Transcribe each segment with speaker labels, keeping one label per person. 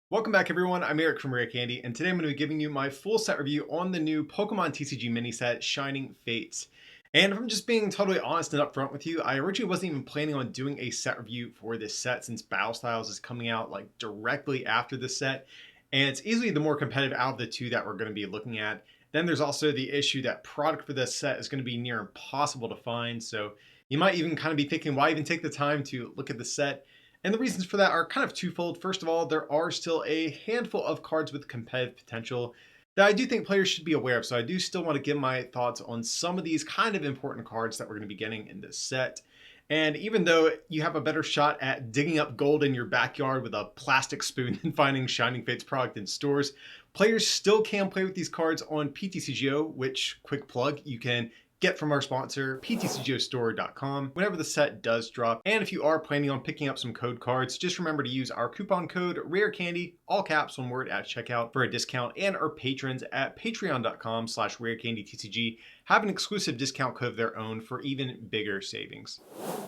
Speaker 1: Welcome back everyone, I'm Eric from Rare Candy, and today I'm going to be giving you my full set review on the new Pokemon TCG mini set, Shining Fates. And if I'm just being totally honest and upfront with you, I originally wasn't even planning on doing a set review for this set since Battle Styles is coming out like directly after this set. And it's easily the more competitive out of the two that we're going to be looking at. Then there's also the issue that product for this set is going to be near impossible to find. So you might even kind of be thinking, why even take the time to look at the set? And the reasons for that are kind of twofold. First of all, there are still a handful of cards with competitive potential that I do think players should be aware of. So I do still want to give my thoughts on some of these kind of important cards that we're going to be getting in this set. And even though you have a better shot at digging up gold in your backyard with a plastic spoon than finding Shining Fates product in stores, players still can play with these cards on PTCGO, which, quick plug, you can get from our sponsor, ptcgostore.com, whenever the set does drop. And if you are planning on picking up some code cards, just remember to use our coupon code RARECANDY, all caps, one word, at checkout for a discount. And our patrons at patreon.com/rarecandytcg have an exclusive discount code of their own for even bigger savings.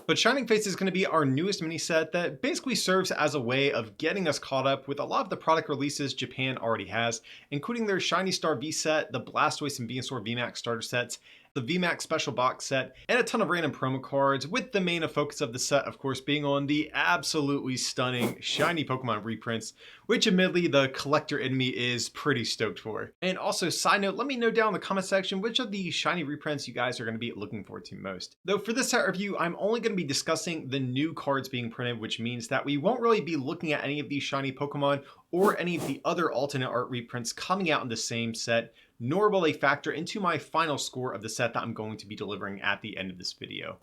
Speaker 1: But Shining Fates is going to be our newest mini set that basically serves as a way of getting us caught up with a lot of the product releases Japan already has, including their Shiny Star V set, the Blastoise and Venusaur VMAX starter sets, the VMAX special box set, and a ton of random promo cards, with the main focus of the set, of course, being on the absolutely stunning shiny Pokemon reprints, which admittedly the collector in me is pretty stoked for. And also, side note, let me know down in the comment section which of the shiny reprints you guys are going to be looking forward to most. Though for this set review, I'm only going to be discussing the new cards being printed, which means that we won't really be looking at any of these shiny Pokemon or any of the other alternate art reprints coming out in the same set, nor will they factor into my final score of the set that I'm going to be delivering at the end of this video.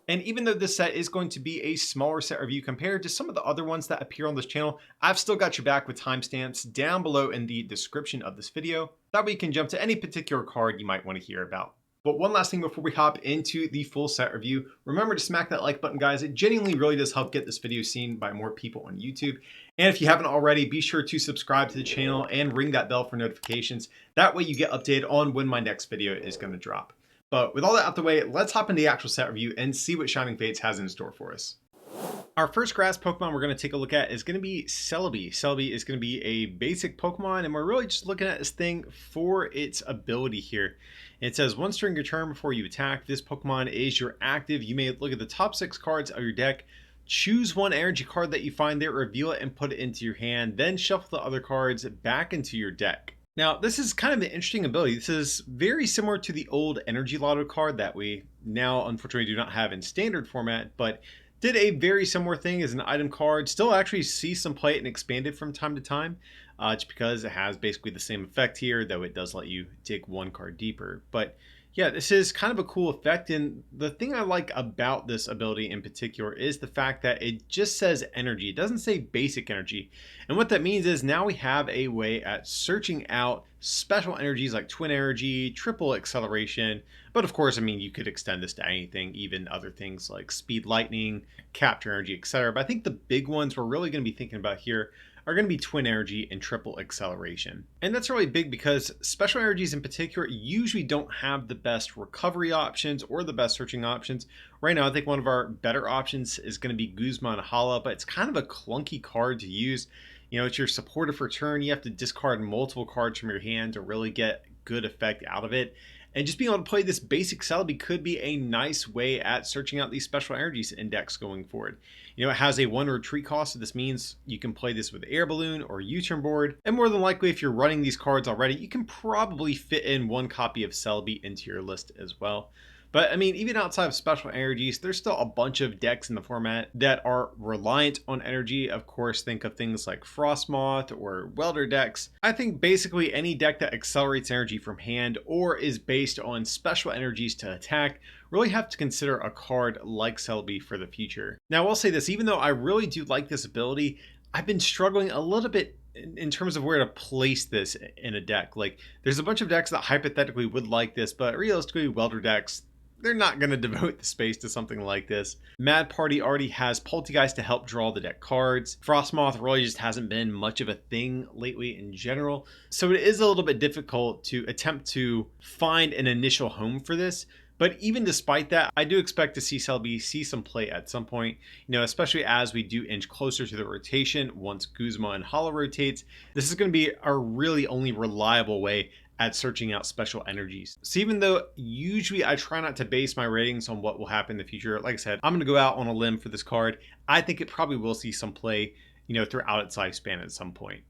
Speaker 1: And even though this set is going to be a smaller set review compared to some of the other ones that appear on this channel, I've still got your back with timestamps down below in the description of this video. That way you can jump to any particular card you might want to hear about. But one last thing before we hop into the full set review, remember to smack that like button, guys. It genuinely really does help get this video seen by more people on YouTube. And if you haven't already, be sure to subscribe to the channel and ring that bell for notifications. That way you get updated on when my next video is going to drop. But with all that out the way, let's hop into the actual set review and see what Shining Fates has in store for us. Our first grass Pokemon we're going to take a look at is going to be Celebi. Celebi is going to be a basic Pokemon, and we're really just looking at this thing for its ability here. It says, once during your turn before you attack, this Pokemon is your active. You may look at the top 6 cards of your deck, choose one energy card that you find there, reveal it, and put it into your hand, then shuffle the other cards back into your deck. Now, this is kind of an interesting ability. This is very similar to the old Energy Lotto card that we now unfortunately do not have in standard format, but did a very similar thing as an item card. Still actually see some play it and expanded from time to time, just because it has basically the same effect here, though it does let you dig one card deeper. But yeah, this is kind of a cool effect, and the thing I like about this ability in particular is the fact that it just says energy. It doesn't say basic energy. And what that means is now we have a way at searching out special energies like twin energy, triple acceleration, but of course, I mean, you could extend this to anything, even other things like speed lightning, capture energy, etc. But I think the big ones we're really going to be thinking about here are going to be twin energy and triple acceleration. And that's really big because special energies in particular usually don't have the best recovery options or the best searching options. Right now, I think one of our better options is going to be Guzman Hala, but it's kind of a clunky card to use. You know, it's your supporter for turn. You have to discard multiple cards from your hand to really get good effect out of it. And just being able to play this basic Celebi could be a nice way at searching out these special energies index going forward. You know, it has a 1 retreat cost, so this means you can play this with Air Balloon or U-turn board. And more than likely, if you're running these cards already, you can probably fit in 1 copy of Celebi into your list as well. But I mean, even outside of special energies, there's still a bunch of decks in the format that are reliant on energy. Of course, think of things like Frostmoth or Welder decks. I think basically any deck that accelerates energy from hand or is based on special energies to attack really have to consider a card like Celebi for the future. Now, I will say this, even though I really do like this ability, I've been struggling a little bit in terms of where to place this in a deck. Like, there's a bunch of decks that hypothetically would like this, but realistically, Welder decks, they're not going to devote the space to something like this. Mad Party already has Poltergeist to help draw the deck cards. Frostmoth really just hasn't been much of a thing lately in general. So it is a little bit difficult to attempt to find an initial home for this. But even despite that, I do expect to see Celebi see some play at some point, especially as we do inch closer to the rotation once Guzma and Hollow rotates. This is going to be our really only reliable way at searching out special energies. So even though usually I try not to base my ratings on what will happen in the future, like I said, I'm going to go out on a limb for this card. I think it probably will see some play, throughout its lifespan at some point.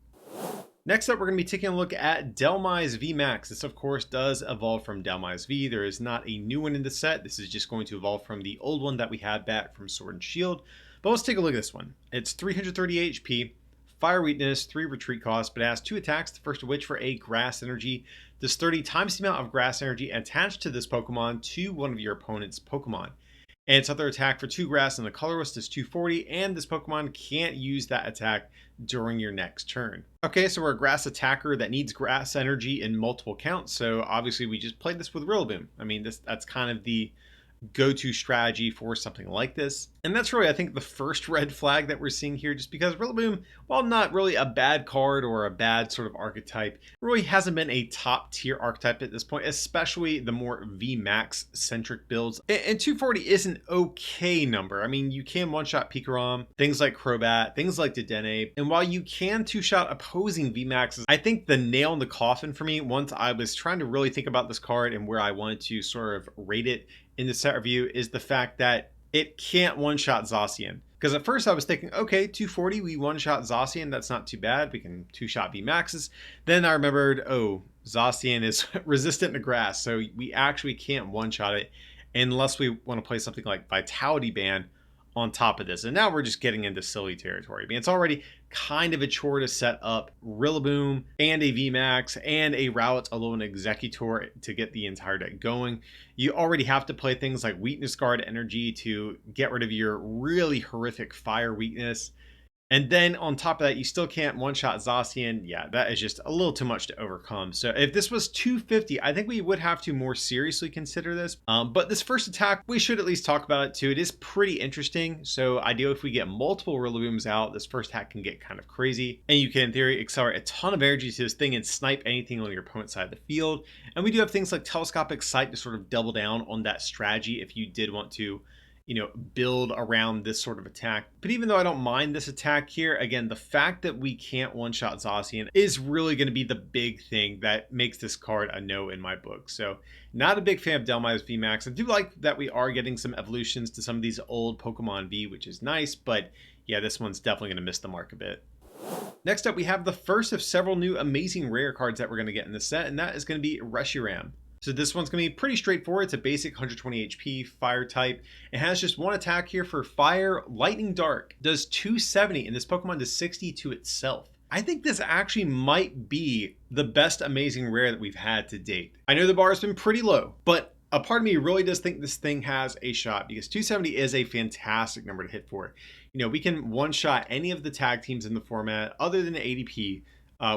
Speaker 1: Next up, we're going to be taking a look at Dhelmise VMAX. This, of course, does evolve from Dhelmise V. There is not a new one in the set. This is just going to evolve from the old one that we had back from Sword and Shield. But let's take a look at this one. It's 330 HP, Fire Weakness, 3 Retreat Cost, but it has 2 attacks, the first of which for a Grass Energy. Does 30 times the amount of Grass Energy attached to this Pokemon to one of your opponent's Pokemon. And its other attack for 2 grass and the colorless is 240, and this Pokemon can't use that attack during your next turn. Okay, so we're a grass attacker that needs grass energy in multiple counts, so obviously we just played this with Rillaboom. I mean, that's kind of the go-to strategy for something like this. And that's really, I think, the first red flag that we're seeing here, just because Rillaboom, while not really a bad card or a bad sort of archetype, really hasn't been a top tier archetype at this point, especially the more VMAX centric builds. And 240 is an okay number. I mean, you can one-shot Pikarom, things like Crobat, things like Dedenne, and while you can two-shot opposing VMAXs, I think the nail in the coffin for me, once I was trying to really think about this card and where I wanted to sort of rate it in the set review, is the fact that it can't one-shot Zacian. Because at first I was thinking, okay, 240, we one-shot Zacian, that's not too bad. We can two-shot VMAXs. Then I remembered, oh, Zacian is resistant to grass, so we actually can't one-shot it unless we want to play something like Vitality Band on top of this. And now we're just getting into silly territory. I mean, it's already kind of a chore to set up Rillaboom and a VMAX and a Rowlet, although an Executor, to get the entire deck going. You already have to play things like Weakness Guard Energy to get rid of your really horrific fire weakness. And then on top of that, you still can't one-shot Zacian. Yeah, that is just a little too much to overcome. So if this was 250, I think we would have to more seriously consider this. But this first attack, we should at least talk about it too. It is pretty interesting. So ideally, if we get multiple Rillabooms out, this first attack can get kind of crazy. And you can, in theory, accelerate a ton of energy to this thing and snipe anything on your opponent's side of the field. And we do have things like Telescopic Sight to sort of double down on that strategy if you did want to build around this sort of attack. But even though I don't mind this attack here, again, the fact that we can't one-shot Zacian is really going to be the big thing that makes this card a no in my book. So not a big fan of Dhelmise VMAX. I do like that we are getting some evolutions to some of these old Pokemon V, which is nice, but yeah, this one's definitely going to miss the mark a bit. Next up, we have the first of several new amazing rare cards that we're going to get in this set, and that is going to be Reshiram. So this one's going to be pretty straightforward. It's a basic 120 HP fire type. It has just one attack here for fire, lightning dark. Does 270, and this Pokemon does 60 to itself. I think this actually might be the best amazing rare that we've had to date. I know the bar has been pretty low, but a part of me really does think this thing has a shot, because 270 is a fantastic number to hit for. We can one-shot any of the tag teams in the format other than ADP,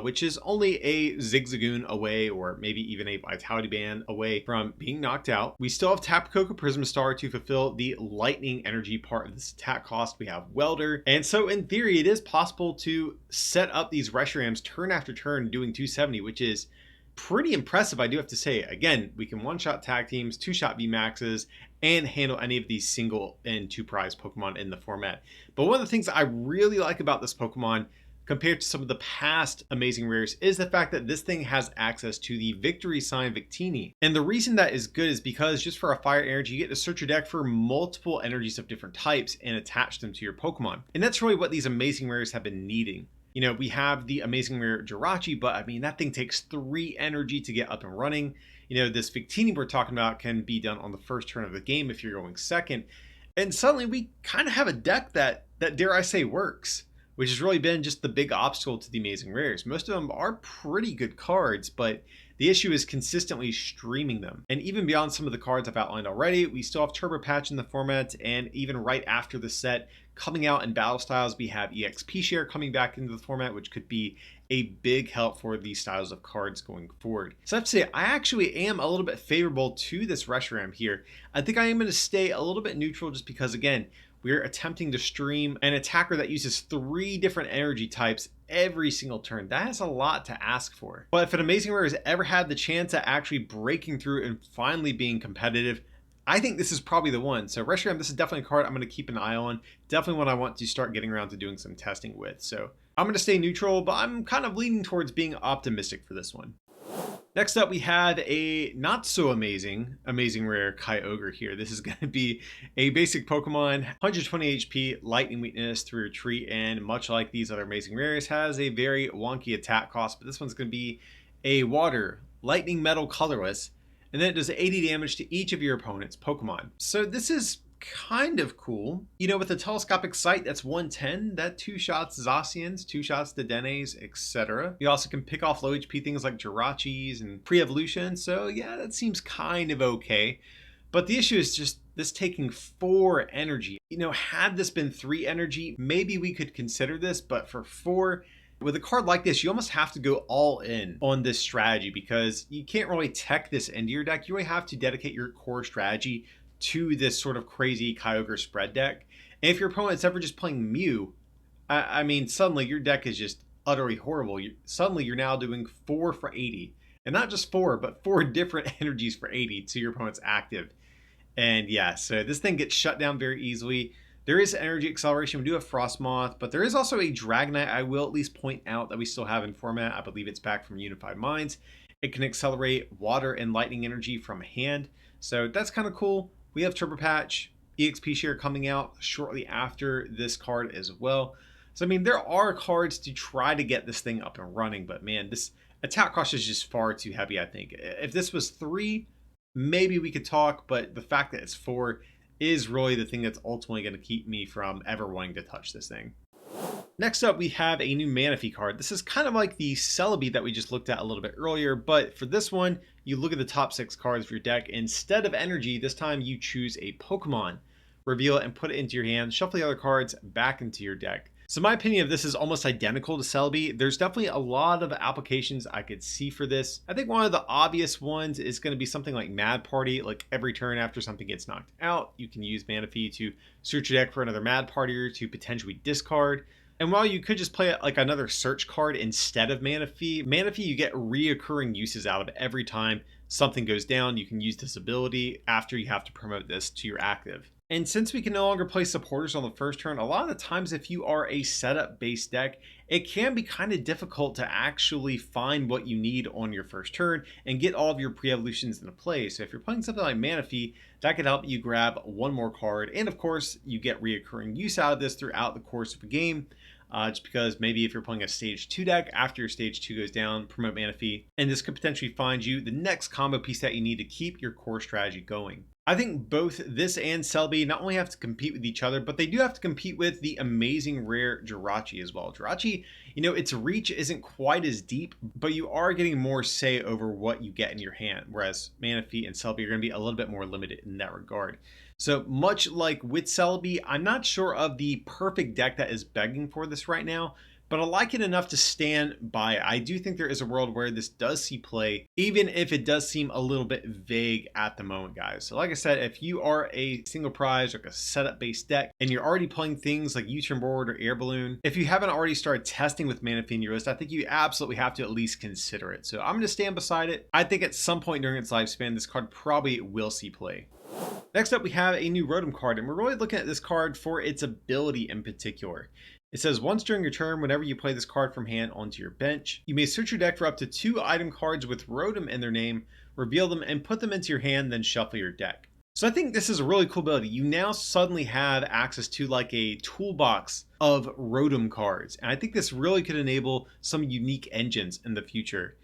Speaker 1: which is only a Zigzagoon away, or maybe even a Vitality Band away from being knocked out. We still have Tapu Koko Prisma Star to fulfill the lightning energy part of this attack cost. We have Welder. And so in theory, it is possible to set up these Reshirams turn after turn doing 270, which is pretty impressive, I do have to say. Again, we can one-shot tag teams, two-shot VMAXs, and handle any of these single and two prize Pokemon in the format. But one of the things I really like about this Pokemon compared to some of the past amazing rares is the fact that this thing has access to the Victory Sign Victini. And the reason that is good is because just for a fire energy, you get to search your deck for multiple energies of different types and attach them to your Pokemon. And that's really what these amazing rares have been needing. We have the amazing rare Jirachi, but I mean, that thing takes 3 energy to get up and running. This Victini we're talking about can be done on the first turn of the game if you're going second. And suddenly we kind of have a deck that dare I say works, which has really been just the big obstacle to the amazing rares. Most of them are pretty good cards, but the issue is consistently streaming them. And even beyond some of the cards I've outlined already, we still have Turbo Patch in the format, and even right after the set coming out in Battle Styles, we have EXP Share coming back into the format, which could be a big help for these styles of cards going forward. So I have to say, I actually am a little bit favorable to this Reshiram here. I think I am going to stay a little bit neutral just because, again, we're attempting to stream an attacker that uses 3 different energy types every single turn. That is a lot to ask for. But if an amazing rare has ever had the chance at actually breaking through and finally being competitive, I think this is probably the one. So Reshiram, this is definitely a card I'm going to keep an eye on. Definitely one I want to start getting around to doing some testing with. So I'm going to stay neutral, but I'm kind of leaning towards being optimistic for this one. Next up, we have a not so amazing rare Kyogre here. This is going to be a basic Pokemon, 120 HP, lightning weakness through retreat, and much like these other amazing rares, has a very wonky attack cost, but this one's going to be a water, lightning metal colorless, and then it does 80 damage to each of your opponent's Pokemon. So this is kind of cool. You know, with a telescopic sight, that's 110. That 2 shots Zacians, 2 shots Dedennes, etc. You also can pick off low HP things like Jirachis and pre-evolution. So yeah, that seems kind of okay. But the issue is just this taking 4 energy. You know, had this been 3 energy, maybe we could consider this, but for 4, with a card like this, you almost have to go all in on this strategy because you can't really tech this into your deck. You really have to dedicate your core strategy to this sort of crazy Kyogre spread deck. And if your opponent's ever just playing Mew, I mean, suddenly your deck is just utterly horrible. Suddenly you're now doing 4 for 80. And not just 4, but 4 different energies for 80 to your opponent's active. And yeah, so this thing gets shut down very easily. There is energy acceleration. We do have Frostmoth, but there is also a Dragonite I will at least point out that we still have in format. I believe it's back from Unified Minds. It can accelerate water and lightning energy from hand. So that's kind of cool. We have Turbo Patch, EXP Share coming out shortly after this card as well. So, I mean, there are cards to try to get this thing up and running, but man, this attack cost is just far too heavy, I think. If this was 3, maybe we could talk, but the fact that it's 4 is really the thing that's ultimately going to keep me from ever wanting to touch this thing. Next up, we have a new Manaphy card. This is kind of like the Celebi that we just looked at a little bit earlier, but for this one, you look at the top 6 cards of your deck. Instead of energy, this time you choose a Pokemon, reveal it and put it into your hand, shuffle the other cards back into your deck. So my opinion of this is almost identical to Celebi. There's definitely a lot of applications I could see for this. I think one of the obvious ones is going to be something like Mad Party. Like every turn after something gets knocked out, you can use Manaphy to search your deck for another Mad Partier to potentially discard. And while you could just play it like another search card instead of Manaphy, you get reoccurring uses out of it. Every time something goes down, you can use this ability after you have to promote this to your active. And since we can no longer play supporters on the first turn, a lot of the times if you are a setup based deck, it can be kind of difficult to actually find what you need on your first turn and get all of your pre-evolutions into play. So if you're playing something like Manaphy, that could help you grab one more card. And of course, you get reoccurring use out of this throughout the course of a game. Just because maybe if you're playing a stage 2 deck, after your stage 2 goes down, promote Manaphy, and this could potentially find you the next combo piece that you need to keep your core strategy going. I think both this and Celebi not only have to compete with each other, but they do have to compete with the amazing rare Jirachi as well. Jirachi, you know, its reach isn't quite as deep, but you are getting more say over what you get in your hand, whereas Manaphy and Celebi are going to be a little bit more limited in that regard. So much like with Celebi, I'm not sure of the perfect deck that is begging for this right now, but I like it enough to stand by. I do think there is a world where this does see play, even if it does seem a little bit vague at the moment, guys. So like I said, if you are a single prize, like a setup based deck, and you're already playing things like U-Turn Board or Air Balloon, if you haven't already started testing with Manaphy in your list, I think you absolutely have to at least consider it. So I'm going to stand beside it. I think at some point during its lifespan, this card probably will see play. Next up, we have a new Rotom card, and we're really looking at this card for its ability in particular. It says, once during your turn, whenever you play this card from hand onto your bench, you may search your deck for up to 2 item cards with Rotom in their name, reveal them, and put them into your hand, then shuffle your deck. So I think this is a really cool ability. You now suddenly have access to like a toolbox of Rotom cards, and I think this really could enable some unique engines in the future.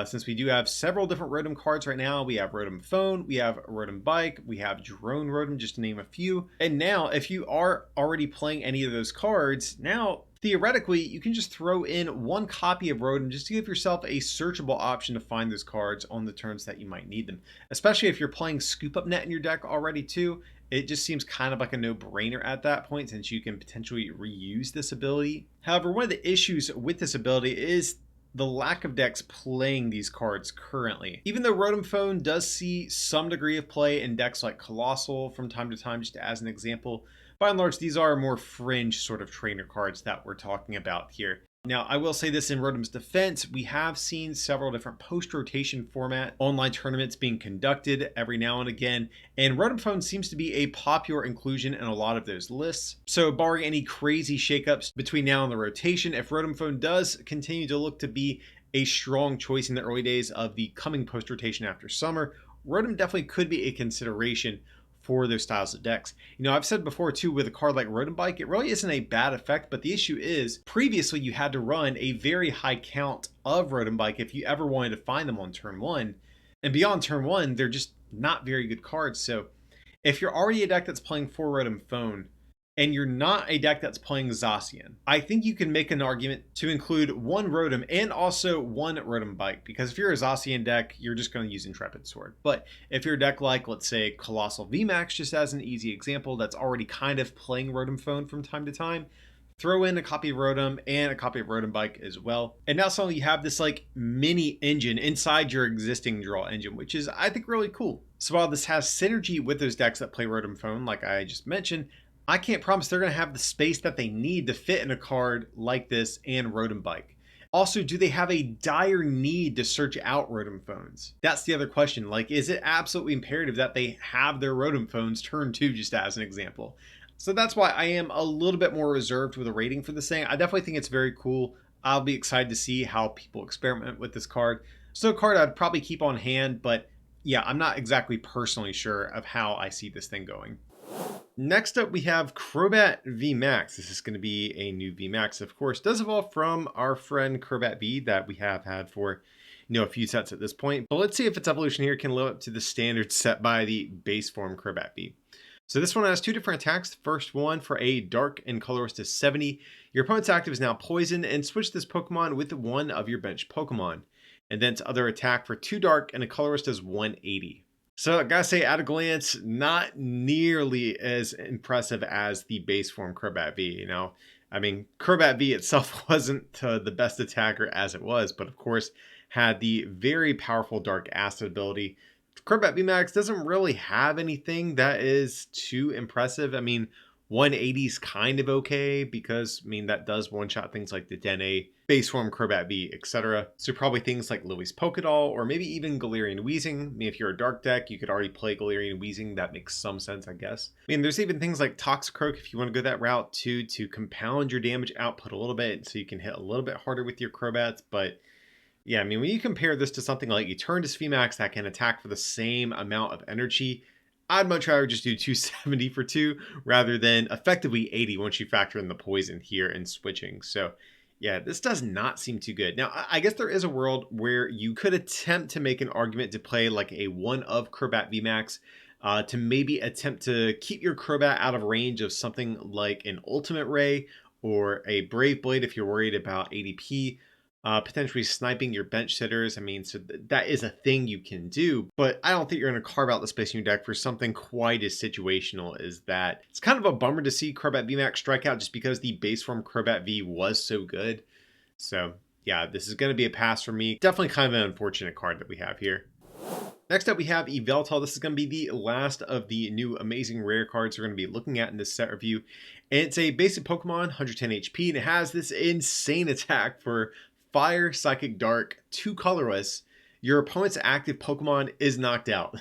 Speaker 1: Since we do have several different Rotom cards right now, we have Rotom Phone, we have Rotom Bike, we have Drone Rotom, just to name a few. And now, if you are already playing any of those cards, now theoretically, you can just throw in 1 copy of Rotom just to give yourself a searchable option to find those cards on the turns that you might need them. Especially if you're playing Scoop Up Net in your deck already too. It just seems kind of like a no-brainer at that point since you can potentially reuse this ability. However, one of the issues with this ability is the lack of decks playing these cards currently. Even though Rotom Phone does see some degree of play in decks like Colossal from time to time, just as an example, by and large, these are more fringe sort of trainer cards that we're talking about here. Now, I will say this in Rotom's defense, we have seen several different post-rotation format online tournaments being conducted every now and again, and Rotom Phone seems to be a popular inclusion in a lot of those lists. So barring any crazy shakeups between now and the rotation, if Rotom Phone does continue to look to be a strong choice in the early days of the coming post-rotation after summer, Rotom definitely could be a consideration for those styles of decks. You know, I've said before too, with a card like Rotom Bike, it really isn't a bad effect, but the issue is previously you had to run a very high count of Rotom Bike if you ever wanted to find them on turn one. And beyond turn one, they're just not very good cards. So if you're already a deck that's playing 4 Rotom Phone, and you're not a deck that's playing Zacian, I think you can make an argument to include 1 Rotom and also 1 Rotom Bike, because if you're a Zacian deck, you're just going to use Intrepid Sword. But if you're a deck like, let's say, Colossal VMAX, just as an easy example, that's already kind of playing Rotom Phone from time to time, throw in a copy of Rotom and a copy of Rotom Bike as well. And now suddenly you have this like mini engine inside your existing draw engine, which is, I think, really cool. So while this has synergy with those decks that play Rotom Phone, like I just mentioned, I can't promise they're going to have the space that they need to fit in a card like this and Rotom Bike. Also, do they have a dire need to search out Rotom Phones? That's the other question. Like, is it absolutely imperative that they have their Rotom Phones turn 2, just as an example? So that's why I am a little bit more reserved with a rating for this thing. I definitely think it's very cool. I'll be excited to see how people experiment with this card. So a card I'd probably keep on hand, but yeah, I'm not exactly personally sure of how I see this thing going. Next up, we have Crobat VMAX. This is going to be a new VMAX, of course. Does evolve from our friend Crobat V that we have had for, a few sets at this point. But let's see if its evolution here can live up to the standards set by the base form Crobat V. So this one has 2 different attacks. The first one, for a dark and colorless is 70. Your opponent's active is now poison, and switch this Pokemon with one of your bench Pokemon. And then its other attack for 2 dark and a colorless is 180. So I gotta say, at a glance, not nearly as impressive as the base form Crobat V. I mean, Crobat V itself wasn't the best attacker as it was, but of course had the very powerful Dark Acid ability. Crobat VMAX doesn't really have anything that is too impressive. I mean, 180 is kind of okay because, that does one-shot things like the Dene, base form Crobat V, etc. So probably things like Lily's Pokédoll, or maybe even Galarian Weezing. If you're a dark deck, you could already play Galarian Weezing. That makes some sense, I guess. There's even things like Toxicroak if you want to go that route too, to compound your damage output a little bit so you can hit a little bit harder with your Crobats. But yeah, when you compare this to something like Eternatus VMAX that can attack for the same amount of energy, I'd much rather just do 270 for 2 rather than effectively 80 once you factor in the poison here and switching. So yeah, this does not seem too good. Now, I guess there is a world where you could attempt to make an argument to play like a one of Crobat VMAX to maybe attempt to keep your Crobat out of range of something like an Ultimate Ray or a Brave Blade if you're worried about ADP. Potentially sniping your bench sitters. So that is a thing you can do, but I don't think you're going to carve out the space in your deck for something quite as situational as that. It's kind of a bummer to see Crobat VMAX strike out just because the base form Crobat V was so good. So yeah, this is going to be a pass for me. Definitely kind of an unfortunate card that we have here. Next up, we have Yveltal. This is going to be the last of the new Amazing Rare cards we're going to be looking at in this set review. And it's a basic Pokemon, 110 HP, and it has this insane attack for Fire, Psychic, Dark, 2 colorless. Your opponent's active Pokemon is knocked out.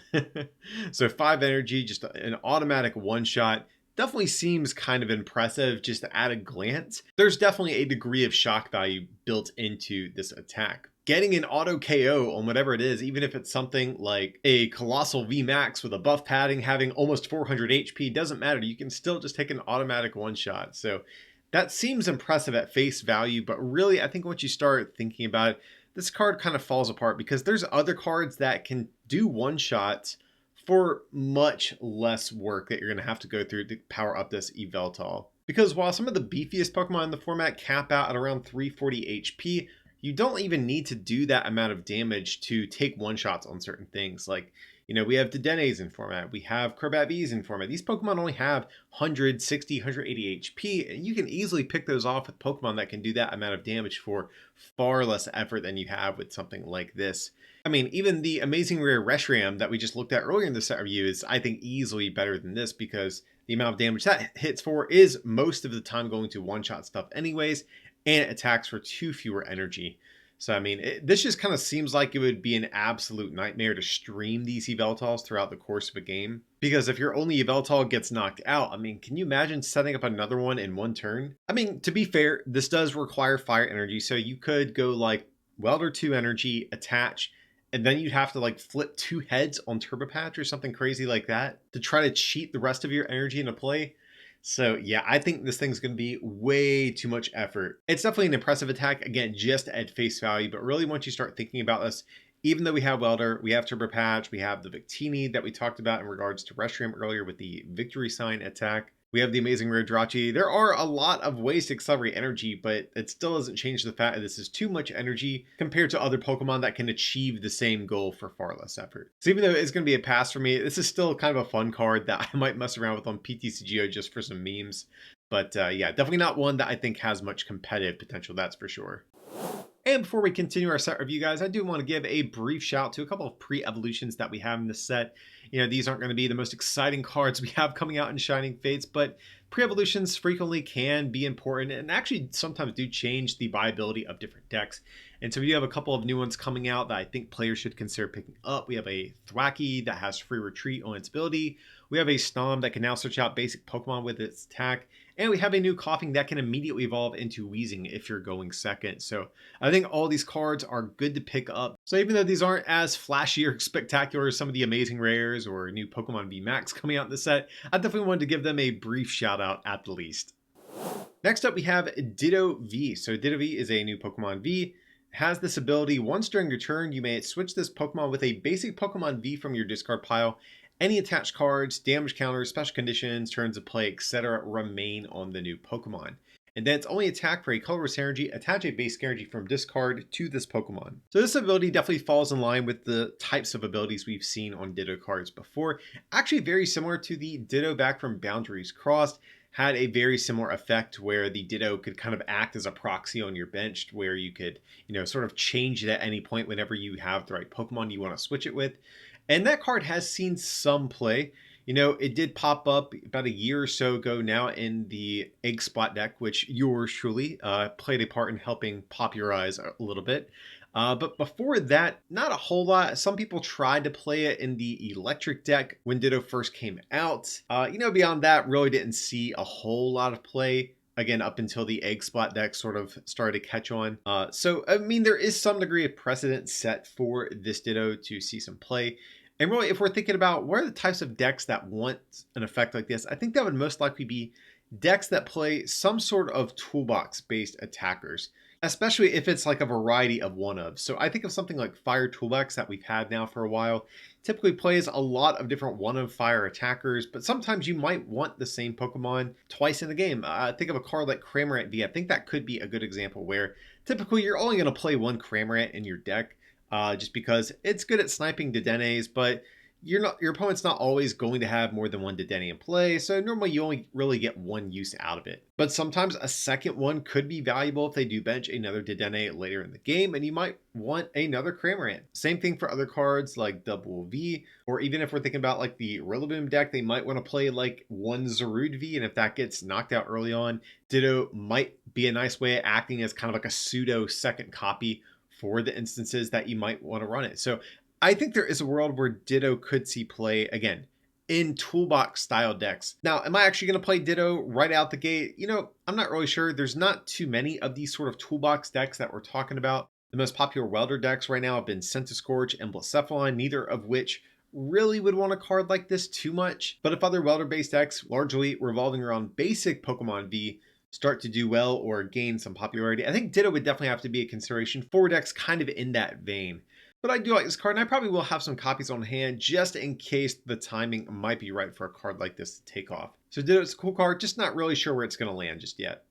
Speaker 1: So 5 energy, just an automatic one-shot. Definitely seems kind of impressive just at a glance. There's definitely a degree of shock value built into this attack. Getting an auto KO on whatever it is, even if it's something like a Colossal VMAX with a buff padding having almost 400 HP, doesn't matter. You can still just take an automatic one-shot. So that seems impressive at face value, but really, I think once you start thinking about it, this card kind of falls apart because there's other cards that can do one-shots for much less work that you're going to have to go through to power up this Yveltal. Because while some of the beefiest Pokemon in the format cap out at around 340 HP, you don't even need to do that amount of damage to take one-shots on certain things. Like, we have the Denes in format. We have Crobat Vs in format. These Pokemon only have 160, 180 HP, and you can easily pick those off with Pokemon that can do that amount of damage for far less effort than you have with something like this. Even the Amazing Rare Reshiram that we just looked at earlier in the set review is, I think, easily better than this because the amount of damage that hits for is most of the time going to one-shot stuff anyways, and it attacks for 2 fewer energy. So, I mean, this just kind of seems like it would be an absolute nightmare to stream these Yveltals throughout the course of a game. Because if your only Yveltal gets knocked out, I mean, can you imagine setting up another one in one turn? I mean, to be fair, this does require fire energy, so you could go like Welder 2 energy, attach, and then you'd have to like flip 2 heads on Turbo Patch or something crazy like that to try to cheat the rest of your energy into play. So yeah, I think this thing's going to be way too much effort. It's definitely an impressive attack, again, just at face value, but really once you start thinking about this, even though we have Welder, we have Turbo Patch, we have the Victini that we talked about in regards to Reshiram earlier with the Victory Sign attack, we have the Amazing Rare Drachi. There are a lot of ways to accelerate energy, but it still doesn't change the fact that this is too much energy compared to other Pokemon that can achieve the same goal for far less effort. So even though it's going to be a pass for me, this is still kind of a fun card that I might mess around with on PTCGO just for some memes. But yeah, definitely not one that I think has much competitive potential, that's for sure. And before we continue our set review, guys, I do want to give a brief shout to a couple of pre-evolutions that we have in this set. You know, these aren't going to be the most exciting cards we have coming out in Shining Fates, but pre-evolutions frequently can be important and actually sometimes do change the viability of different decks. And so we do have a couple of new ones coming out that I think players should consider picking up. We have a Thwackey that has free retreat on its ability. We have a Snom that can now search out basic Pokemon with its attack. And we have a new Coughing that can immediately evolve into Wheezing if you're going second. So I think all these cards are good to pick up. So even though these aren't as flashy or spectacular as some of the Amazing Rares or new Pokemon VMAX coming out in the set, I definitely wanted to give them a brief shout out at the least. Next up, we have Ditto V. So Ditto V is a new Pokemon V. Has this ability, once during your turn, you may switch this Pokemon with a basic Pokemon V from your discard pile. Any attached cards, damage counters, special conditions, turns of play, etc. remain on the new Pokemon. And then it's only attack for a colorless energy, attach a base energy from discard to this Pokemon. So this ability definitely falls in line with the types of abilities we've seen on Ditto cards before. Actually very similar to the Ditto back from Boundaries Crossed. Had a very similar effect where the Ditto could kind of act as a proxy on your bench where you could, sort of change it at any point whenever you have the right Pokemon you want to switch it with. And that card has seen some play. It did pop up about a year or so ago now in the Egg Spot deck, which yours truly played a part in helping popularize a little bit. But before that, not a whole lot. Some people tried to play it in the Electric deck when Ditto first came out. Beyond that, really didn't see a whole lot of play. Again, up until the Egg Spot deck sort of started to catch on. So, I mean, there is some degree of precedent set for this Ditto to see some play. And really, if we're thinking about what are the types of decks that want an effect like this, I think that would most likely be decks that play some sort of toolbox-based attackers, especially if it's like a variety of one-ofs. So I think of something like Fire Toolbox that we've had now for a while. Typically plays a lot of different one-of fire attackers, but sometimes you might want the same Pokemon twice in the game. Think of a card like Cramorant V. I think that could be a good example where typically you're only going to play one Cramorant in your deck. Just because it's good at sniping Dedennes, but your opponent's not always going to have more than one Dedenne in play, so normally you only really get one use out of it. But sometimes a second one could be valuable if they do bench another Dedenne later in the game, and you might want another Cramorant. Same thing for other cards like Double V, or even if we're thinking about like the Rillaboom deck, they might want to play like one Zarude V, and if that gets knocked out early on, Ditto might be a nice way of acting as kind of like a pseudo second copy for the instances that you might want to run it. So I think there is a world where Ditto could see play, again, in toolbox style decks. Now, am I actually going to play Ditto right out the gate? I'm not really sure. There's not too many of these sort of toolbox decks that we're talking about. The most popular Welder decks right now have been Centiskorch and Blacephalon, neither of which really would want a card like this too much. But if other Welder-based decks, largely revolving around basic Pokemon V, start to do well or gain some popularity, I think Ditto would definitely have to be a consideration for decks kind of in that vein. But I do like this card, and I probably will have some copies on hand just in case the timing might be right for a card like this to take off. So Ditto's a cool card, just not really sure where it's going to land just yet.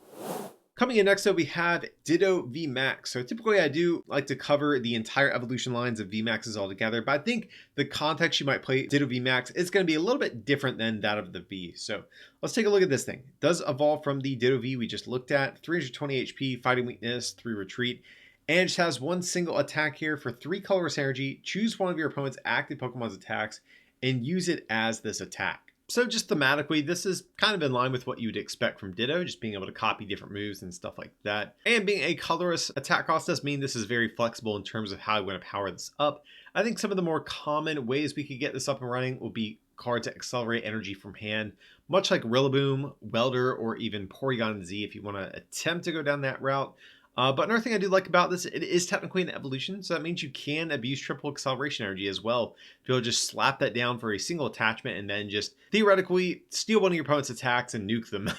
Speaker 1: Coming in next up, we have Ditto VMAX. So typically I do like to cover the entire evolution lines of VMAXs all together, but I think the context you might play Ditto VMAX is going to be a little bit different than that of the V. So let's take a look at this thing. It does evolve from the Ditto V we just looked at, 320 HP, fighting weakness, 3 retreat, and it just has one single attack here for 3 colorless energy. Choose one of your opponent's active Pokemon's attacks and use it as this attack. So just thematically, this is kind of in line with what you'd expect from Ditto, just being able to copy different moves and stuff like that. And being a colorless attack cost does mean this is very flexible in terms of how you want to power this up. I think some of the more common ways we could get this up and running will be cards that accelerate energy from hand, much like Rillaboom, Welder, or even Porygon Z if you want to attempt to go down that route. But another thing I do like about this, it is technically an evolution, so that means you can abuse triple acceleration energy as well. If you'll just slap that down for a single attachment and then just theoretically steal one of your opponent's attacks and nuke them.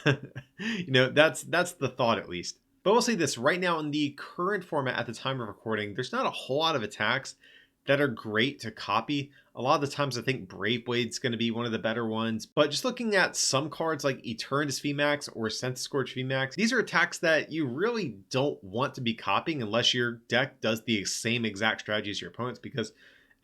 Speaker 1: That's the thought at least. But we'll say this, right now in the current format at the time of recording, there's not a whole lot of attacks that are great to copy. A lot of the times I think Brave Blade's going to be one of the better ones, but just looking at some cards like Dhelmise VMAX or Scorch VMAX, these are attacks that you really don't want to be copying unless your deck does the same exact strategy as your opponents, because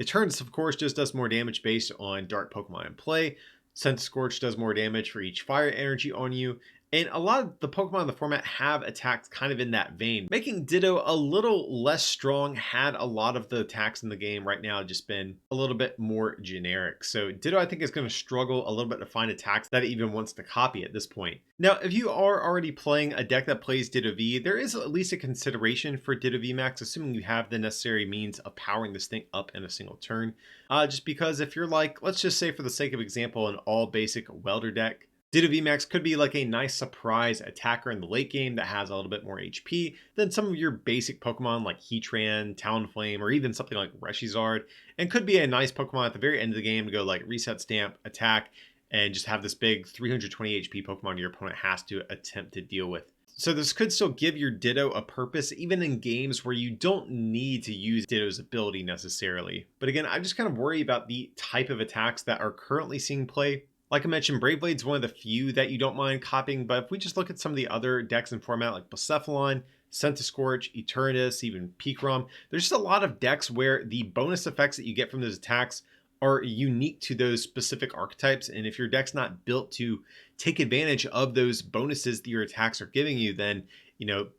Speaker 1: Eternus, of course, just does more damage based on Dark Pokemon in play. Scorch does more damage for each fire energy on you. And a lot of the Pokemon in the format have attacks kind of in that vein, making Ditto a little less strong had a lot of the attacks in the game right now just been a little bit more generic. So Ditto, I think, is going to struggle a little bit to find attacks that it even wants to copy at this point. Now, if you are already playing a deck that plays Ditto V, there is at least a consideration for Ditto VMAX, assuming you have the necessary means of powering this thing up in a single turn. Just because if you're like, let's just say for the sake of example, an all basic Welder deck, Ditto VMAX could be like a nice surprise attacker in the late game that has a little bit more HP than some of your basic Pokemon like Heatran, Talonflame, or even something like Reshizard, and could be a nice Pokemon at the very end of the game to go like reset stamp, attack, and just have this big 320 HP Pokemon your opponent has to attempt to deal with. So this could still give your Ditto a purpose even in games where you don't need to use Ditto's ability necessarily. But again, I just kind of worry about the type of attacks that are currently seeing play. Like I mentioned, Brave Blade's one of the few that you don't mind copying, but if we just look at some of the other decks in format like Blacephalon, Scorch, Eternus, even Pikarom, there's just a lot of decks where the bonus effects that you get from those attacks are unique to those specific archetypes. And if your deck's not built to take advantage of those bonuses that your attacks are giving you, then,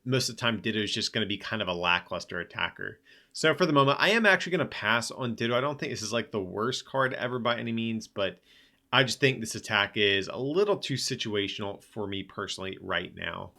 Speaker 1: most of the time Ditto is just going to be kind of a lackluster attacker. So for the moment, I am actually going to pass on Ditto. I don't think this is like the worst card ever by any means, but I just think this attack is a little too situational for me personally right now.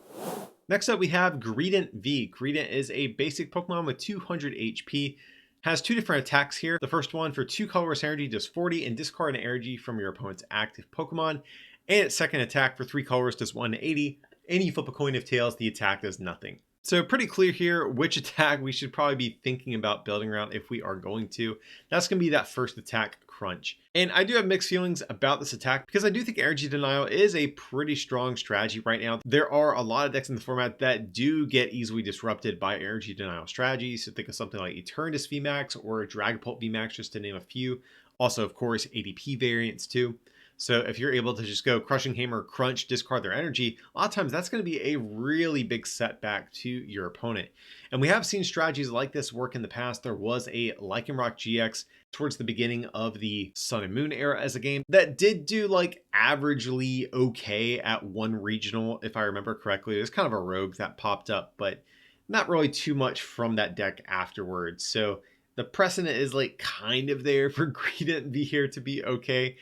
Speaker 1: Next up, we have Greedent V. Greedent is a basic Pokemon with 200 HP. Has two different attacks here. The first one for 2 colorless energy does 40 and discard an energy from your opponent's active Pokemon. And its second attack for 3 colors does 180. And you flip a coin of tails, the attack does nothing. So pretty clear here which attack we should probably be thinking about building around if we are going to. That's going to be that first attack, Crunch. And I do have mixed feelings about this attack because I do think Energy Denial is a pretty strong strategy right now. There are a lot of decks in the format that do get easily disrupted by Energy Denial strategies. So think of something like Eternus VMAX or Dragapult VMAX, just to name a few. Also, of course, ADP variants too. So if you're able to just go Crushing Hammer, Crunch, discard their energy, a lot of times that's going to be a really big setback to your opponent. And we have seen strategies like this work in the past. There was a Lycanroc GX towards the beginning of the Sun and Moon era as a game that did do like averagely okay at one regional, if I remember correctly. It was kind of a rogue that popped up, but not really too much from that deck afterwards. So the precedent is like kind of there for Greedent V here to be okay.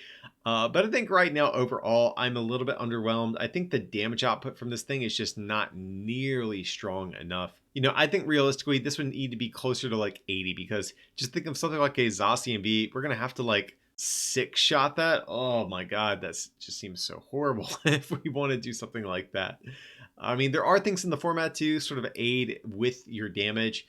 Speaker 1: But I think right now, overall, I'm a little bit underwhelmed. I think the damage output from this thing is just not nearly strong enough. I think realistically, this would need to be closer to like 80 because just think of something like a Zacian V. We're going to have to like 6-shot that. Oh my God, that just seems so horrible if we want to do something like that. I mean, there are things in the format to sort of aid with your damage.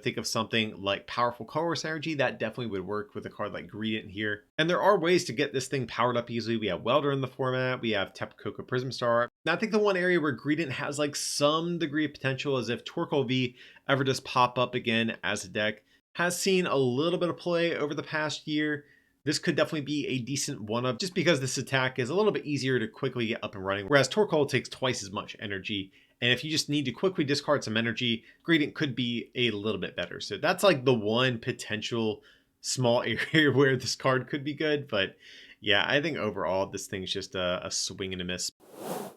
Speaker 1: Think of something like Powerful Colorless Energy. That definitely would work with a card like Greedent here. And there are ways to get this thing powered up easily. We have Welder in the format. We have Tapu Koko Prism Star. Now, I think the one area where Greedent has like some degree of potential is if Torkoal V ever does pop up again as a deck. Has seen a little bit of play over the past year. This could definitely be a decent one-up just because this attack is a little bit easier to quickly get up and running, whereas Torkoal takes twice as much energy. And if you just need to quickly discard some energy, Greedent could be a little bit better. So that's like the one potential small area where this card could be good. But yeah, I think overall this thing's just a swing and a miss.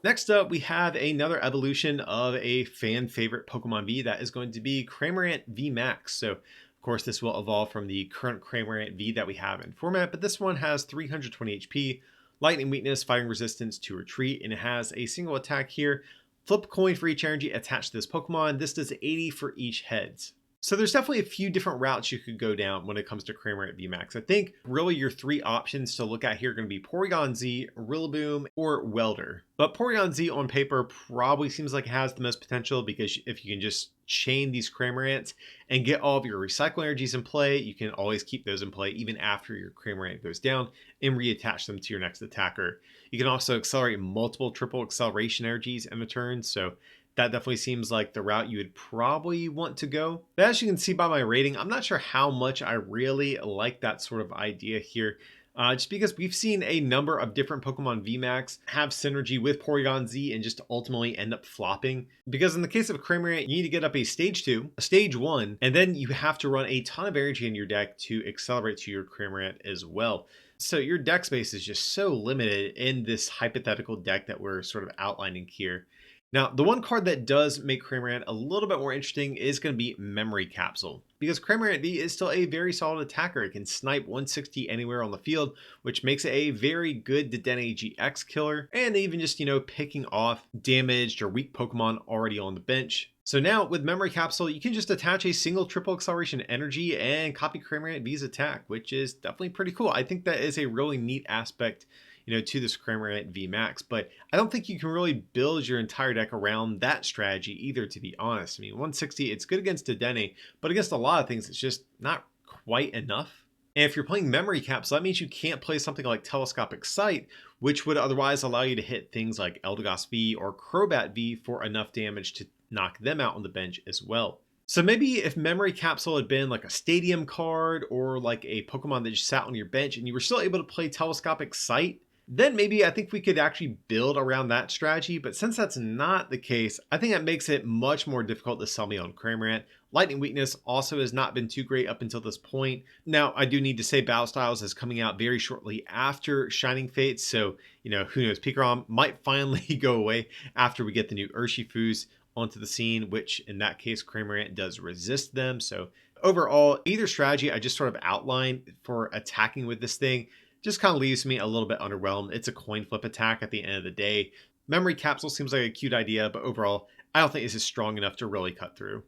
Speaker 1: Next up, we have another evolution of a fan favorite Pokemon V that is going to be Cramorant VMAX. So of course, this will evolve from the current Cramorant V that we have in format, but this one has 320 HP, lightning weakness, fighting resistance to retreat, and it has a single attack here. Flip a coin for each energy attached to this Pokemon. This does 80 for each heads. So there's definitely a few different routes you could go down when it comes to Cramorant VMAX. I think really your three options to look at here are going to be Porygon Z, Rillaboom, or Welder. But Porygon Z on paper probably seems like it has the most potential, because if you can just chain these Cramorants and get all of your recycle energies in play, you can always keep those in play even after your Cramorant goes down and reattach them to your next attacker. You can also accelerate multiple triple acceleration energies in the turn, so that definitely seems like the route you would probably want to go. But as you can see by my rating, I'm not sure how much I really like that sort of idea here. Just because we've seen a number of different Pokemon VMAX have synergy with Porygon Z and just ultimately end up flopping. Because in the case of Cramorant, you need to get up a stage 2, a stage 1, and then you have to run a ton of energy in your deck to accelerate to your Cramorant as well. So your deck space is just so limited in this hypothetical deck that we're sort of outlining here. Now, the one card that does make Cramorant a little bit more interesting is going to be Memory Capsule, because Cramorant V is still a very solid attacker. It can snipe 160 anywhere on the field, which makes it a very good Dedenne GX killer, and even just, picking off damaged or weak Pokemon already on the bench. So now with Memory Capsule, you can just attach a single triple acceleration energy and copy Cramorant V's attack, which is definitely pretty cool. I think that is a really neat aspect to this Cramorant VMAX, but I don't think you can really build your entire deck around that strategy either, to be honest. I mean, 160, it's good against Dedenne, but against a lot of things, it's just not quite enough. And if you're playing Memory Capsule, that means you can't play something like Telescopic Sight, which would otherwise allow you to hit things like Eldegoss V or Crobat V for enough damage to knock them out on the bench as well. So maybe if Memory Capsule had been like a stadium card or like a Pokemon that just sat on your bench and you were still able to play Telescopic Sight, then maybe I think we could actually build around that strategy. But since that's not the case, I think that makes it much more difficult to sell me on Cramorant. Lightning Weakness also has not been too great up until this point. Now, I do need to say Battle Styles is coming out very shortly after Shining Fates, so, who knows, Pikarom might finally go away after we get the new Urshifus onto the scene, which in that case, Cramorant does resist them. So overall, either strategy I just sort of outlined for attacking with this thing just kind of leaves me a little bit underwhelmed. It's a coin flip attack at the end of the day. Memory Capsule seems like a cute idea, but overall, I don't think this is strong enough to really cut through.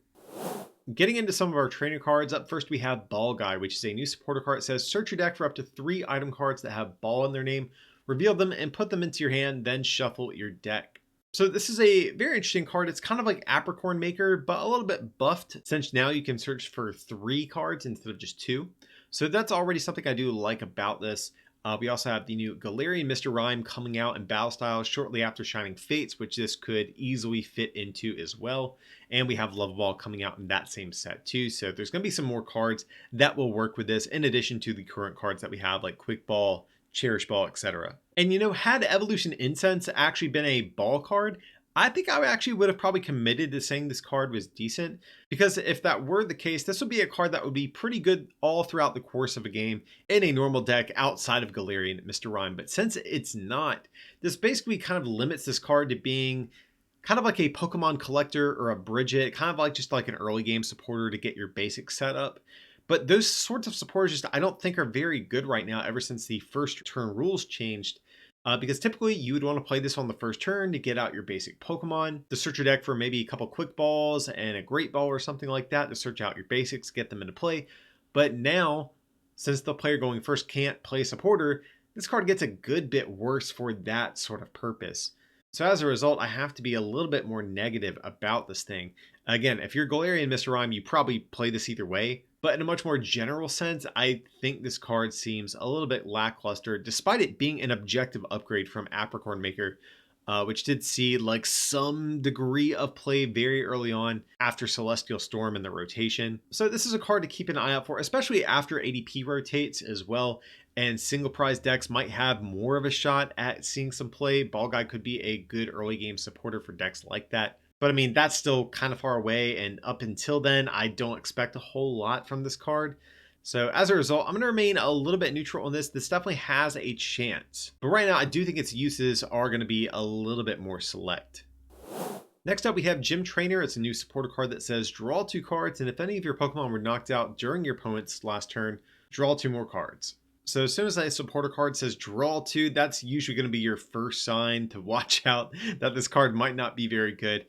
Speaker 1: Getting into some of our trainer cards, up first we have Ball Guy, which is a new supporter card. It says search your deck for up to 3 item cards that have ball in their name, reveal them and put them into your hand, then shuffle your deck. So this is a very interesting card. It's kind of like Apricorn Maker, but a little bit buffed, since now you can search for 3 cards instead of just 2. So that's already something I do like about this. We also have the new Galarian Mr. Rime coming out in Battle Styles shortly after Shining Fates, which this could easily fit into as well. And we have Love Ball coming out in that same set too. So there's going to be some more cards that will work with this, in addition to the current cards that we have like Quick Ball, Cherish Ball, etc. And had Evolution Incense actually been a ball card, I think I actually would have probably committed to saying this card was decent, because if that were the case, this would be a card that would be pretty good all throughout the course of a game in a normal deck outside of Galarian Mr. Rime. But since it's not, this basically kind of limits this card to being kind of like a Pokemon collector or a Bridget, kind of like just like an early game supporter to get your basics set up. But those sorts of supporters just I don't think are very good right now ever since the first turn rules changed. Because typically you would want to play this on the first turn to get out your basic Pokemon, to search your deck for maybe a couple Quick Balls and a Great Ball or something like that to search out your basics, get them into play. But now, since the player going first can't play supporter, this card gets a good bit worse for that sort of purpose. So as a result, I have to be a little bit more negative about this thing. Again, if you're Galarian Mr. Rime, you probably play this either way. But in a much more general sense, I think this card seems a little bit lackluster, despite it being an objective upgrade from Apricorn Maker, which did see like some degree of play very early on after Celestial Storm in the rotation. So this is a card to keep an eye out for, especially after ADP rotates as well. And single prize decks might have more of a shot at seeing some play. Ball Guy could be a good early game supporter for decks like that. But I mean, that's still kind of far away, and up until then, I don't expect a whole lot from this card. So as a result, I'm going to remain a little bit neutral on this. This definitely has a chance. But right now, I do think its uses are going to be a little bit more select. Next up, we have Gym Trainer. It's a new supporter card that says draw 2 cards, and if any of your Pokemon were knocked out during your opponent's last turn, draw 2 more cards. So as soon as a supporter card says draw two, that's usually going to be your first sign to watch out that this card might not be very good.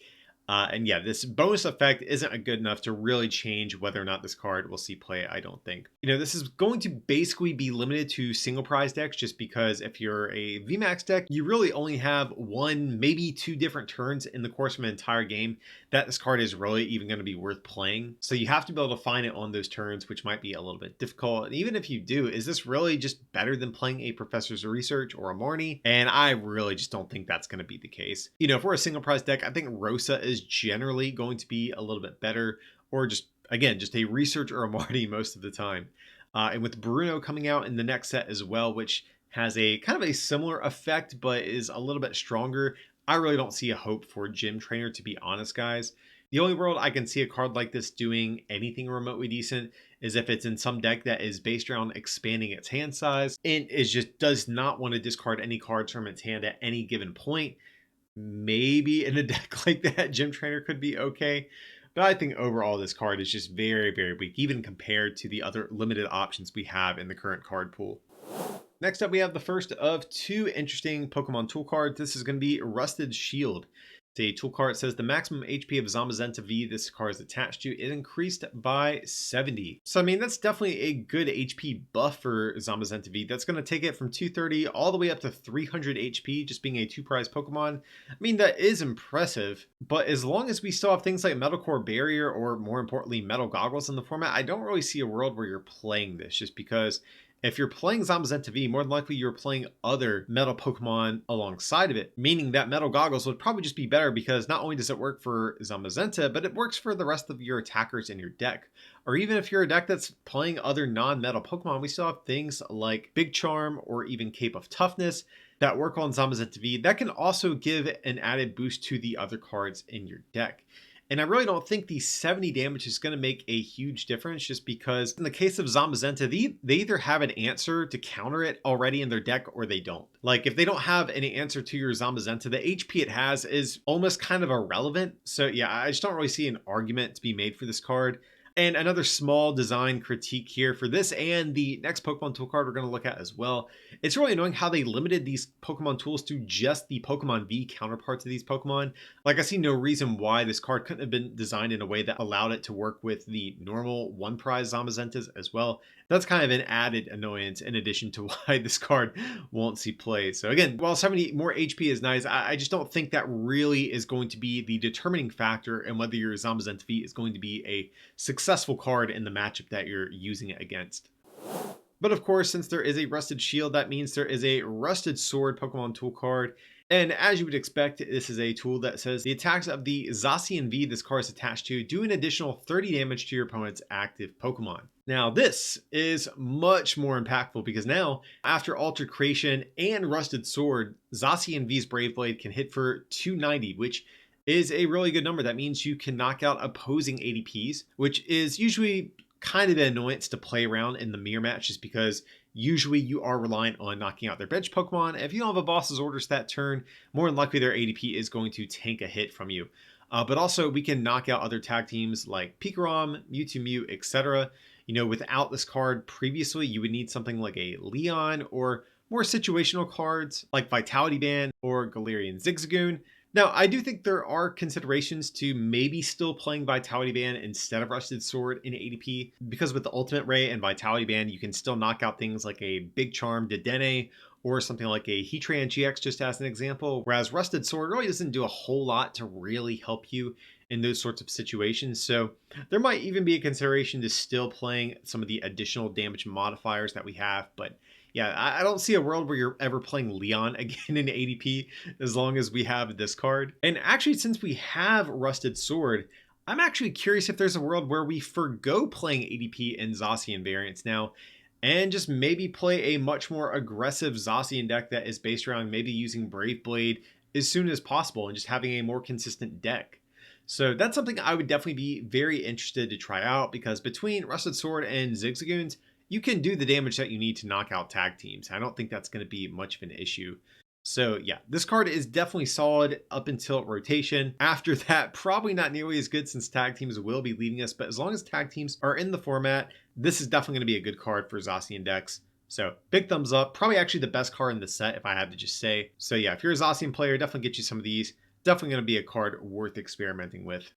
Speaker 1: And yeah, this bonus effect isn't good enough to really change whether or not this card will see play, I don't think. This is going to basically be limited to single prize decks, just because if you're a VMAX deck, you really only have one, maybe two different turns in the course of an entire game that this card is really even going to be worth playing. So you have to be able to find it on those turns, which might be a little bit difficult. And even if you do, is this really just better than playing a Professor's Research or a Marnie? And I really just don't think that's going to be the case. If we're a single prize deck, I think Rosa is generally going to be a little bit better, or just a Research or a Marty most of the time. And with Bruno coming out in the next set as well, which has a kind of a similar effect but is a little bit stronger, I really don't see a hope for Gym Trainer, to be honest, guys. The only world I can see a card like this doing anything remotely decent is if it's in some deck that is based around expanding its hand size and it just does not want to discard any cards from its hand at any given point. Maybe in a deck like that, Gym Trainer could be okay. But I think overall this card is just very, very weak, even compared to the other limited options we have in the current card pool. Next up, we have the first of two interesting Pokemon tool cards. This is going to be Rusted Shield. The tool card says the maximum HP of Zamazenta V this card is attached to is increased by 70. So, I mean, that's definitely a good HP buff for Zamazenta V. That's going to take it from 230 all the way up to 300 HP, just being a two-prize Pokemon. I mean, that is impressive, but as long as we still have things like Metal Core Barrier or, more importantly, Metal Goggles in the format, I don't really see a world where you're playing this, just because if you're playing Zamazenta V, more than likely you're playing other metal Pokemon alongside of it, meaning that Metal Goggles would probably just be better because not only does it work for Zamazenta, but it works for the rest of your attackers in your deck. Or even if you're a deck that's playing other non-metal Pokemon, we still have things like Big Charm or even Cape of Toughness that work on Zamazenta V that can also give an added boost to the other cards in your deck. And I really don't think the 70 damage is going to make a huge difference, just because in the case of Zamazenta, they either have an answer to counter it already in their deck or they don't. Like, if they don't have any answer to your Zamazenta, the HP it has is almost kind of irrelevant. So yeah, I just don't really see an argument to be made for this card. And another small design critique here for this and the next Pokemon tool card we're going to look at as well. It's really annoying how they limited these Pokemon tools to just the Pokemon V counterparts of these Pokemon. Like, I see no reason why this card couldn't have been designed in a way that allowed it to work with the normal one prize Zamazentas as well. That's kind of an added annoyance in addition to why this card won't see play. So again, while 70 more HP is nice, I just don't think that really is going to be the determining factor in whether your Zamazenta V is going to be a successful card in the matchup that you're using it against. But of course, since there is a Rusted Shield, that means there is a Rusted Sword Pokemon tool card. And as you would expect, this is a tool that says the attacks of the Zacian V this card is attached to do an additional 30 damage to your opponent's active Pokemon. Now, this is much more impactful because now, after Altered Creation and Rusted Sword, Zacian V's Brave Blade can hit for 290, which is a really good number. That means you can knock out opposing ADPs, which is usually kind of an annoyance to play around in the mirror match, just because usually you are reliant on knocking out their bench Pokemon. If you don't have a boss's orders that turn, more than likely their ADP is going to tank a hit from you. But also we can knock out other tag teams like Pikarom, Mewtwo Mew, etc. Without this card previously, you would need something like a Leon or more situational cards like Vitality Band or Galarian Zigzagoon. Now, I do think there are considerations to maybe still playing Vitality Band instead of Rusted Sword in ADP, because with the Ultimate Ray and Vitality Band, you can still knock out things like a Big Charm Dedenne or something like a Heatran GX, just as an example, whereas Rusted Sword really doesn't do a whole lot to really help you in those sorts of situations. So there might even be a consideration to still playing some of the additional damage modifiers that we have, but yeah, I don't see a world where you're ever playing Leon again in ADP as long as we have this card. And actually, since we have Rusted Sword, I'm actually curious if there's a world where we forgo playing ADP and Zacian variants now and just maybe play a much more aggressive Zacian deck that is based around maybe using Brave Blade as soon as possible and just having a more consistent deck. So that's something I would definitely be very interested to try out, because between Rusted Sword and Zigzagoons, you can do the damage that you need to knock out tag teams. I don't think that's going to be much of an issue. So yeah, this card is definitely solid up until rotation. After that, probably not nearly as good since tag teams will be leaving us, but as long as tag teams are in the format, this is definitely going to be a good card for Zacian decks. So big thumbs up. Probably actually the best card in the set if I had to just say. So yeah, if you're a Zacian player, definitely get you some of these. Definitely going to be a card worth experimenting with.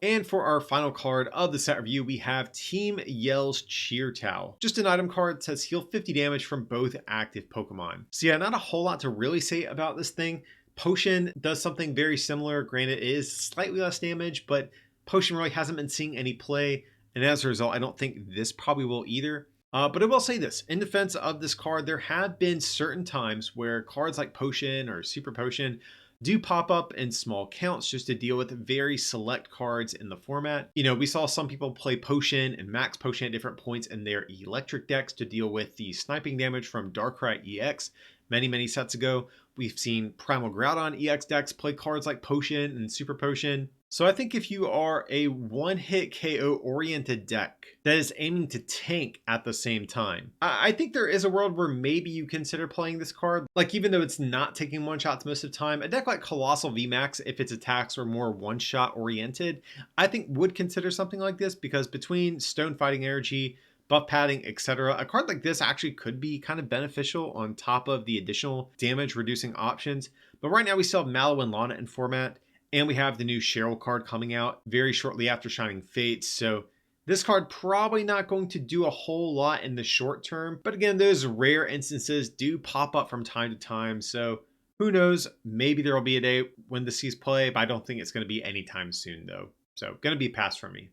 Speaker 1: And for our final card of the set review, we have Team Yell's Cheertow. Just an item card that says heal 50 damage from both active Pokemon. So yeah, not a whole lot to really say about this thing. Potion does something very similar. Granted, it is slightly less damage, but Potion really hasn't been seeing any play. And as a result, I don't think this probably will either. But I will say this, in defense of this card, there have been certain times where cards like Potion or Super Potion do pop up in small counts just to deal with very select cards in the format. You know, we saw some people play Potion and Max Potion at different points in their electric decks to deal with the sniping damage from Darkrai EX many sets ago. We've seen Primal Groudon EX decks play cards like Potion and Super Potion. So I think if you are a one-hit KO oriented deck that is aiming to tank at the same time, I think there is a world where maybe you consider playing this card. Like, even though it's not taking one-shots most of the time, a deck like Colossal VMAX, if its attacks are more one-shot oriented, I think would consider something like this, because between Stone Fighting Energy, buff padding, etc., a card like this actually could be kind of beneficial on top of the additional damage reducing options. But right now we still have Mallow and Lana in format, and we have the new Cheryl card coming out very shortly after Shining Fates. So this card probably not going to do a whole lot in the short term. But again, those rare instances do pop up from time to time. So who knows? Maybe there will be a day when this sees play, but I don't think it's going to be anytime soon though. So going to be a pass from me.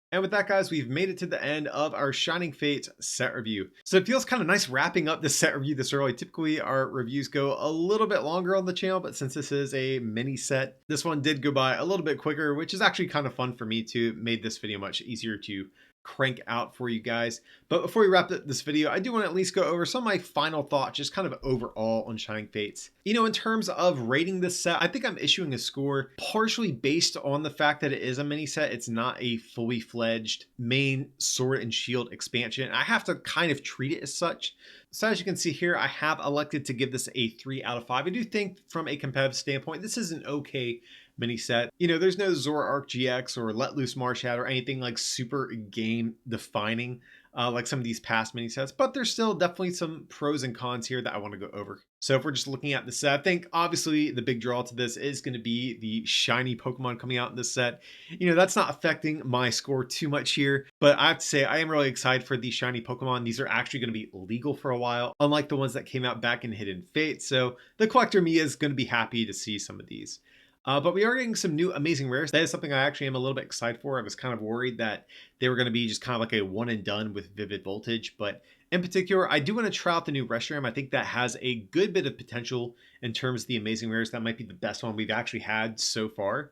Speaker 1: And with that, guys, we've made it to the end of our Shining Fates set review. So it feels kind of nice wrapping up the set review this early. Typically, our reviews go a little bit longer on the channel, but since this is a mini set, this one did go by a little bit quicker, which is actually kind of fun for me too. Made this video much easier to crank out for you guys. But before we wrap up this video, I do want to at least go over some of my final thoughts, just kind of overall on Shining Fates. You know, in terms of rating this set, I think I'm issuing a score partially based on the fact that it is a mini set. It's not a fully fledged main Sword and Shield expansion. I have to kind of treat it as such. So as you can see here, I have elected to give this a 3 out of 5. I do think from a competitive standpoint, this is an okay mini set. You know, there's no Zoroark GX or Let Loose Marshadow or anything like super game defining like some of these past mini sets, but there's still definitely some pros and cons here that I want to go over. So if we're just looking at the set, I think obviously the big draw to this is going to be the shiny Pokemon coming out in this set. You know, that's not affecting my score too much here, but I have to say I am really excited for these shiny Pokemon. These are actually going to be legal for a while, unlike the ones that came out back in Hidden Fate. So the collector me is going to be happy to see some of these. But we are getting some new Amazing Rares. That is something I actually am a little bit excited for. I was kind of worried that they were going to be just kind of like a one and done with Vivid Voltage. But in particular, I do want to try out the new Reshiram. I think that has a good bit of potential in terms of the Amazing Rares. That might be the best one we've actually had so far.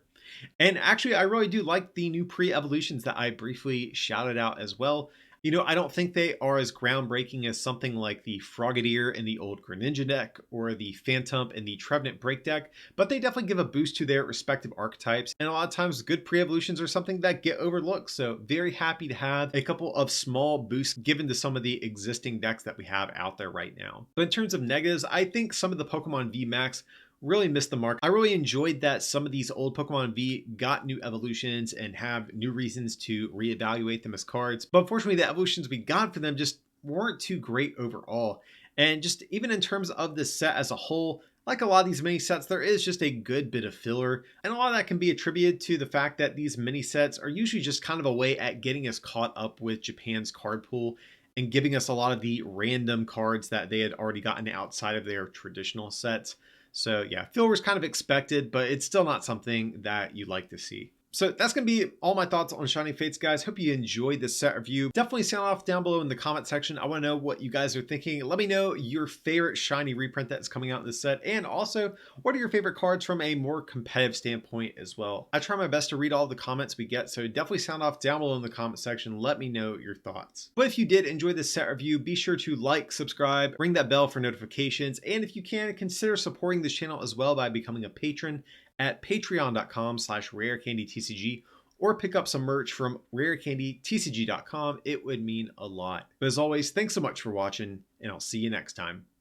Speaker 1: And actually, I really do like the new pre-evolutions that I briefly shouted out as well. You know, I don't think they are as groundbreaking as something like the Frogadier in the old Greninja deck or the Phantom in the Trevenant Break deck, but they definitely give a boost to their respective archetypes. And a lot of times good pre-evolutions are something that get overlooked. So very happy to have a couple of small boosts given to some of the existing decks that we have out there right now. But in terms of negatives, I think some of the Pokemon VMAX really missed the mark. I really enjoyed that some of these old Pokemon V got new evolutions and have new reasons to reevaluate them as cards. But unfortunately, the evolutions we got for them just weren't too great overall. And just even in terms of the set as a whole, like a lot of these mini sets, there is just a good bit of filler. And a lot of that can be attributed to the fact that these mini sets are usually just kind of a way at getting us caught up with Japan's card pool and giving us a lot of the random cards that they had already gotten outside of their traditional sets. So yeah, filler was kind of expected, but it's still not something that you'd like to see. So that's going to be all my thoughts on Shining Fates, guys. Hope you enjoyed this set review. Definitely sound off down below in the comment section. I want to know what you guys are thinking. Let me know your favorite shiny reprint that's coming out in this set. And also, what are your favorite cards from a more competitive standpoint as well? I try my best to read all the comments we get, so definitely sound off down below in the comment section. Let me know your thoughts. But if you did enjoy this set review, be sure to like, subscribe, ring that bell for notifications. And if you can, consider supporting this channel as well by becoming a patron at patreon.com/rarecandytcg or pick up some merch from rarecandytcg.com. It would mean a lot. But as always, thanks so much for watching, and I'll see you next time.